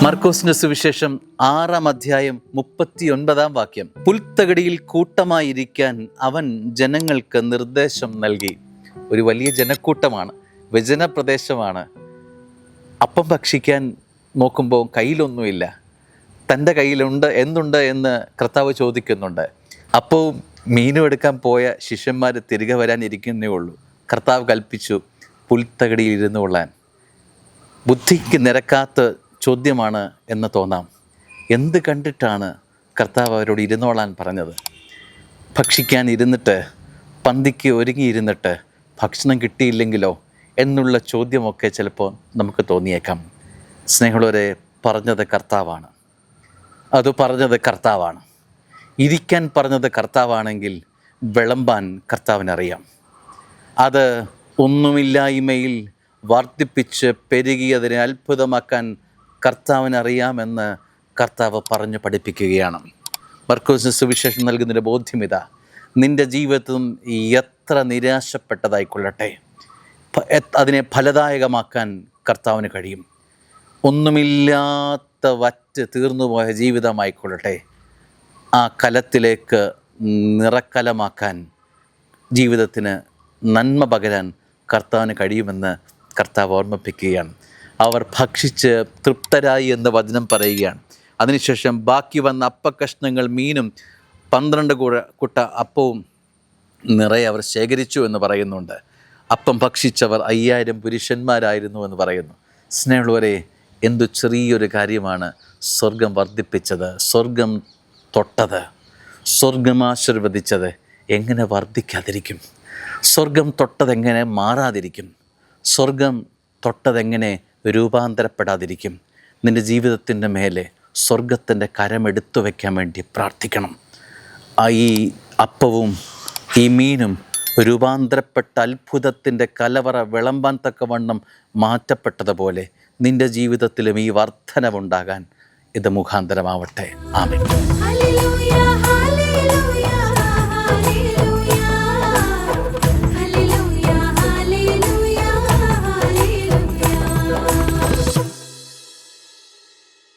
മർക്കോസിന്റെ സുവിശേഷം 6-ാം അധ്യായം 39-ാം വാക്യം. പുൽത്തകടിയിൽ കൂട്ടമായിരിക്കാൻ അവൻ ജനങ്ങൾക്ക് നിർദ്ദേശം നൽകി. ഒരു വലിയ ജനക്കൂട്ടമാണ്, വിജന പ്രദേശമാണ്. അപ്പം ഭക്ഷിക്കാൻ നോക്കുമ്പോൾ കയ്യിലൊന്നുമില്ല. തൻ്റെ കയ്യിലുണ്ട്, എന്തുണ്ട് എന്ന് കർത്താവ് ചോദിക്കുന്നുണ്ട്. അപ്പവും മീനും എടുക്കാൻ പോയ ശിഷ്യന്മാർ തിരികെ വരാനിരിക്കുന്നേ ഉള്ളൂ. കർത്താവ് കൽപ്പിച്ചു പുൽത്തകടിയിൽ ഇരുന്നു കൊള്ളാൻ. ബുദ്ധിക്ക് നിരക്കാത്ത ചോദ്യമാണ് എന്ന് തോന്നാം. എന്ത് കണ്ടിട്ടാണ് കർത്താവ് അവരോട് ഇരുന്നോളാൻ പറഞ്ഞത്? ഭക്ഷിക്കാൻ ഇരുന്നിട്ട്, പന്തിക്ക് ഒരുങ്ങിയിരുന്നിട്ട് ഭക്ഷണം കിട്ടിയില്ലെങ്കിലോ എന്നുള്ള ചോദ്യമൊക്കെ ചിലപ്പോൾ നമുക്ക് തോന്നിയേക്കാം. സ്നേഹമുള്ളവരെ, പറഞ്ഞത് കർത്താവാണ്. അത് പറഞ്ഞത് കർത്താവാണ്. ഇരിക്കാൻ പറഞ്ഞത് കർത്താവാണെങ്കിൽ വിളമ്പാൻ കർത്താവിനറിയാം. അത് ഒന്നുമില്ലായ്മയിൽ വർദ്ധിപ്പിച്ച് പെരുകിയതിനെ അത്ഭുതമാക്കാൻ കർത്താവിനറിയാമെന്ന് കർത്താവ് പറഞ്ഞു പഠിപ്പിക്കുകയാണ്. മർക്കോസിന്റെ സുവിശേഷം നൽകുന്നതിൻ്റെ ബോധ്യമിതാ. നിൻ്റെ ജീവിതം എത്ര നിരാശപ്പെട്ടതായിക്കൊള്ളട്ടെ, അതിനെ ഫലദായകമാക്കാൻ കർത്താവിന് കഴിയും. ഒന്നുമില്ലാത്ത വറ്റ് തീർന്നുപോയ ജീവിതമായിക്കൊള്ളട്ടെ, ആ കലത്തിലേക്ക് നിറക്കലമാക്കാൻ, ജീവിതത്തിന് നന്മ പകരാൻ കർത്താവിന് കഴിയുമെന്ന് കർത്താവ് ഓർമ്മിപ്പിക്കുകയാണ്. അവർ ഭക്ഷിച്ച് തൃപ്തരായി എന്ന് വചനം പറയുകയാണ്. അതിനുശേഷം ബാക്കി വന്ന അപ്പക്കഷ്ണങ്ങൾ, മീനും 12 കുട്ട അപ്പവും നിറയെ അവർ ശേഖരിച്ചു എന്ന് പറയുന്നുണ്ട്. അപ്പം ഭക്ഷിച്ചവർ 5000 പുരുഷന്മാരായിരുന്നു എന്ന് പറയുന്നു. സ്നേഹമുള്ളവരെ, എന്തു ചെറിയൊരു കാര്യമാണ് സ്വർഗം വർദ്ധിപ്പിച്ചത്, സ്വർഗം തൊട്ടത്, സ്വർഗം ആശീർവദിച്ചത്. എങ്ങനെ വർദ്ധിക്കാതിരിക്കും? സ്വർഗം തൊട്ടതെങ്ങനെ മാറാതിരിക്കും? സ്വർഗം തൊട്ടതെങ്ങനെ രൂപാന്തരപ്പെടാതിരിക്കും? നിൻ്റെ ജീവിതത്തിൻ്റെ മേലെ സ്വർഗത്തിൻ്റെ കരമെടുത്തു വയ്ക്കാൻ വേണ്ടി പ്രാർത്ഥിക്കണം. ഈ അപ്പവും ഈ മീനും രൂപാന്തരപ്പെട്ട അത്ഭുതത്തിൻ്റെ കലവറ വിളമ്പാൻ തക്കവണ്ണം മാറ്റപ്പെട്ടതുപോലെ നിൻ്റെ ജീവിതത്തിലും ഈ വർധനവുണ്ടാകാൻ ഇത് മുഖാന്തരമാവട്ടെ. ആമേൻ.